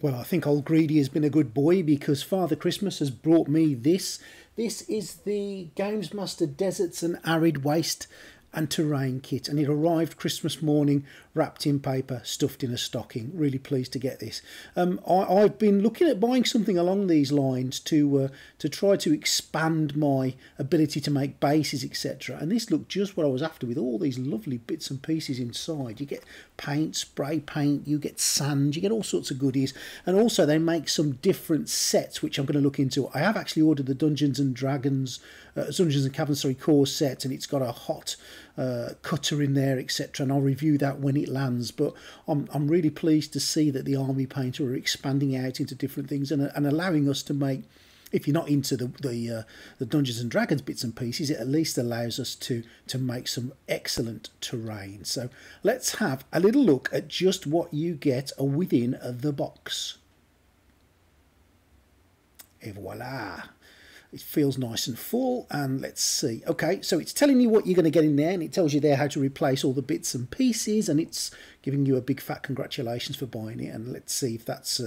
Well, I think old Greedy has been a good boy because Father Christmas has brought me this. This is the Gamesmaster Deserts and Arid Waste and Terrain kit, and it arrived Christmas morning wrapped in paper, stuffed in a stocking. Really pleased to get this. I've been looking at buying something along these lines to try to expand my ability to make bases, etc. And this looked just what I was after, with all these lovely bits and pieces inside. You get paint, spray paint, you get sand, you get all sorts of goodies, and also they make some different sets which I'm going to look into. I have actually ordered the Dungeons and Caverns core set, and it's got a hot cutter in there, etc., and I'll review that when it lands. But I'm really pleased to see that the Army Painter are expanding out into different things and allowing us to make, if you're not into the Dungeons and Dragons bits and pieces, it at least allows us to make some excellent terrain. So let's have a little look at just what you get within the box. Et voila. It feels nice and full, and let's see. Okay, so it's telling you what you're going to get in there, and it tells you there how to replace all the bits and pieces, and it's giving you a big fat congratulations for buying it. And let's see if that's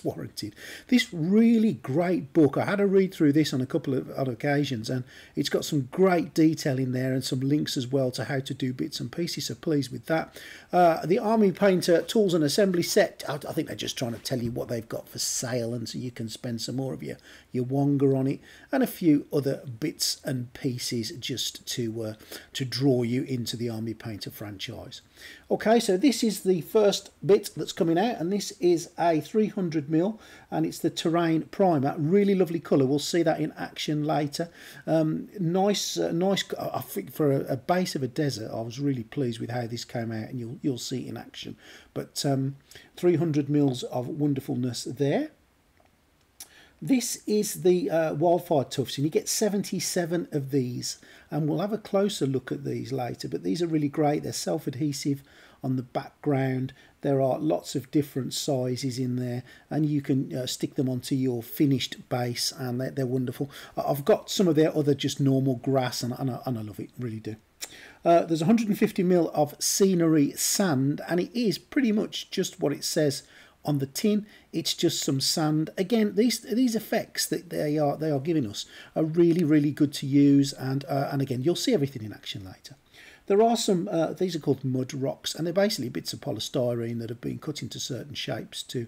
warranted. This really great book, I had a read through this on a couple of other occasions, and it's got some great detail in there and some links as well to how to do bits and pieces, so pleased with that. The Army Painter tools and assembly set, I think they're just trying to tell you what they've got for sale, and so you can spend some more of your wonga on it, and a few other bits and pieces just to draw you into the Army Painter franchise. Okay, so this is the first bit that's coming out, and this is a 300mm, and it's the Terrain Primer. Really lovely colour. We'll see that in action later. Nice. I think for a base of a desert, I was really pleased with how this came out, and you'll see it in action. But 300mm of wonderfulness there. This is the Wildfire Tufts, and you get 77 of these, and we'll have a closer look at these later, but these are really great. They're self-adhesive on the background. There are lots of different sizes in there, and you can stick them onto your finished base, and they're wonderful. I've got some of their other just normal grass, and I love it, really do. There's 150mm of scenery sand, and it is pretty much just what it says on the tin. It's just some sand. Again, these effects that they are giving us are really good to use, and again, you'll see everything in action later. There are some these are called mud rocks, and they're basically bits of polystyrene that have been cut into certain shapes to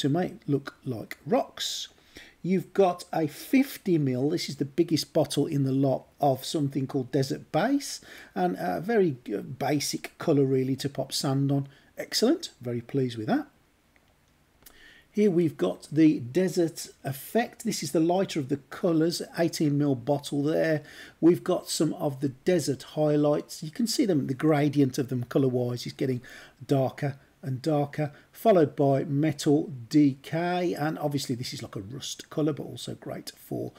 make look like rocks. You've got a 50ml, this is the biggest bottle in the lot, of something called Desert Base, and a very basic colour really to pop sand on. Excellent, very pleased with that. Here we've got the Desert Effect. This is the lighter of the colours, 18ml bottle there. We've got some of the desert highlights. You can see them, the gradient of them colour-wise is getting darker and darker, followed by Metal Decay, and obviously this is like a rust colour, but also great for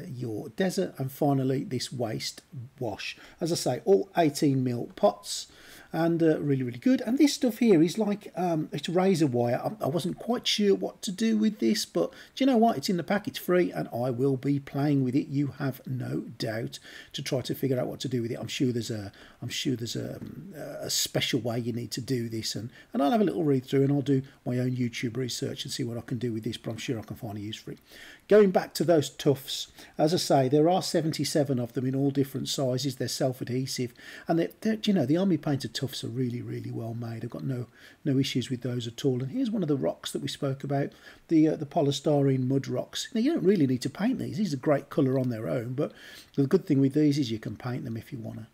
your desert. And finally this Waste Wash. As I say, all 18ml pots, and really good. And this stuff here is like it's razor wire. I wasn't quite sure what to do with this, but do you know what, it's in the pack, it's free, and I will be playing with it, you have no doubt, to try to figure out what to do with it. I'm sure there's a special way you need to do this, and I'll have a little read through, and I'll do my own YouTube research and see what I can do with this, but I'm sure I can find a use for it. Going back to those tufts, as I say, there are 77 of them in all different sizes. They're self-adhesive, and they're, you know, the Army Painter tufts are really well made. I've got no issues with those at all. And here's one of the rocks that we spoke about, the polystyrene mud rocks. Now, you don't really need to paint these. These are great colour on their own, but the good thing with these is you can paint them if you want to.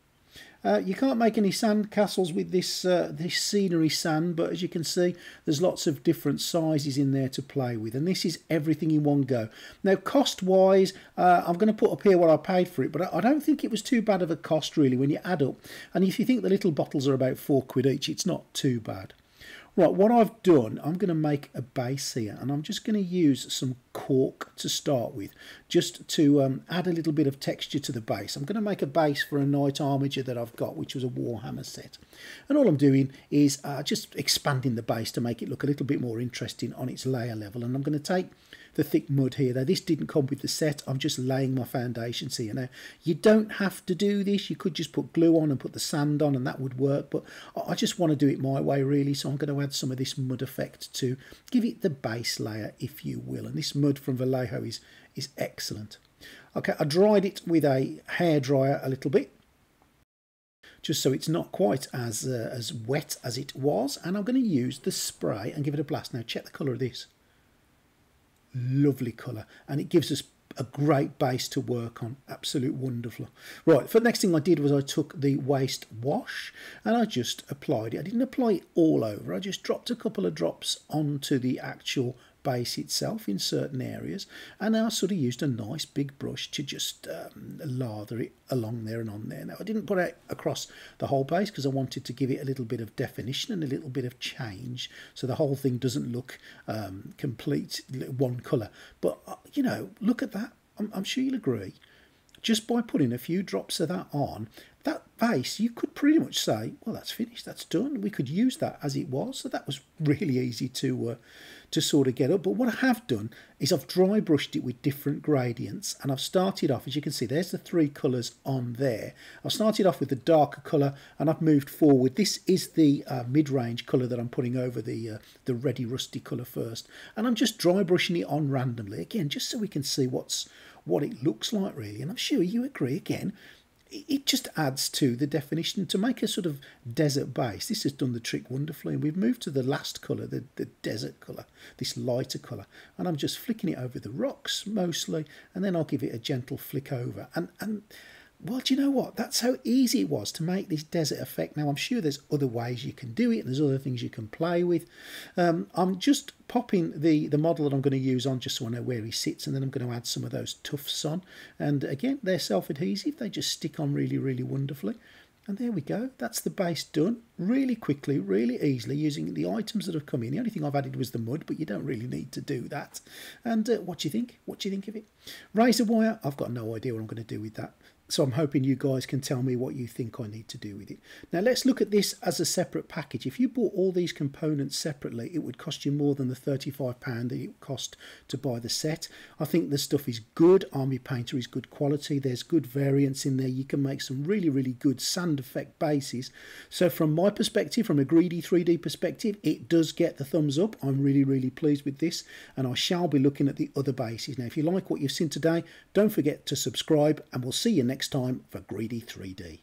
You can't make any sand castles with this this scenery sand, but as you can see, there's lots of different sizes in there to play with, and this is everything in one go. Now, cost-wise, I'm going to put up here what I paid for it, but I don't think it was too bad of a cost, really, when you add up. And if you think the little bottles are about £4 each, it's not too bad. Right, what I've done, I'm going to make a base here, and I'm just going to use some cork to start with, just to add a little bit of texture to the base. I'm going to make a base for a knight armature that I've got, which was a Warhammer set. And all I'm doing is just expanding the base to make it look a little bit more interesting on its layer level. And I'm going to take the thick mud here. Now, this didn't come with the set. I'm just laying my foundations here. Now, you don't have to do this. You could just put glue on and put the sand on and that would work. But I just want to do it my way, really. So I'm going to add some of this mud effect to give it the base layer, if you will. And this mud from Vallejo is excellent. Okay, I dried it with a hairdryer a little bit, just so it's not quite as wet as it was. And I'm going to use the spray and give it a blast. Now, check the colour of this. Lovely colour, and it gives us a great base to work on. Absolute wonderful. Right, for the next thing I did was I took the waste wash and I just applied it. I didn't apply it all over. I just dropped a couple of drops onto the actual base itself in certain areas, and I sort of used a nice big brush to just lather it along there and on there. Now, I didn't put it across the whole base because I wanted to give it a little bit of definition and a little bit of change, so the whole thing doesn't look complete one colour. But you know, look at that. I'm sure you'll agree, just by putting a few drops of that on, that base, you could pretty much say, well, that's finished, that's done. We could use that as it was. So that was really easy to sort of get up. But what I have done is I've dry brushed it with different gradients, and I've started off, as you can see, there's the three colours on there. I've started off with the darker colour and I've moved forward. This is the mid-range colour that I'm putting over the reddy rusty colour first, and I'm just dry brushing it on randomly, again, just so we can see what it looks like, really. And I'm sure you agree, again, it just adds to the definition to make a sort of desert base. This has done the trick wonderfully. And we've moved to the last colour, the desert colour, this lighter colour. And I'm just flicking it over the rocks mostly, and then I'll give it a gentle flick over. And well, do you know what? That's how easy it was to make this desert effect. Now, I'm sure there's other ways you can do it, and there's other things you can play with. I'm just popping the model that I'm going to use on just so I know where he sits, and then I'm going to add some of those tufts on. And again, they're self-adhesive. They just stick on really, really wonderfully. And there we go. That's the base done really quickly, really easily, using the items that have come in. The only thing I've added was the mud, but you don't really need to do that. And what do you think? What do you think of it? Razor wire, I've got no idea what I'm going to do with that. So I'm hoping you guys can tell me what you think I need to do with it. Now, let's look at this as a separate package. If you bought all these components separately, it would cost you more than the £35 that it cost to buy the set. I think the stuff is good. Army Painter is good quality. There's good variants in there. You can make some really, really good sand effect bases. So from my perspective, from a greedy 3D perspective, it does get the thumbs up. I'm really, really pleased with this, and I shall be looking at the other bases. Now, if you like what you've seen today, don't forget to subscribe, and we'll see you next time for Greedy 3D.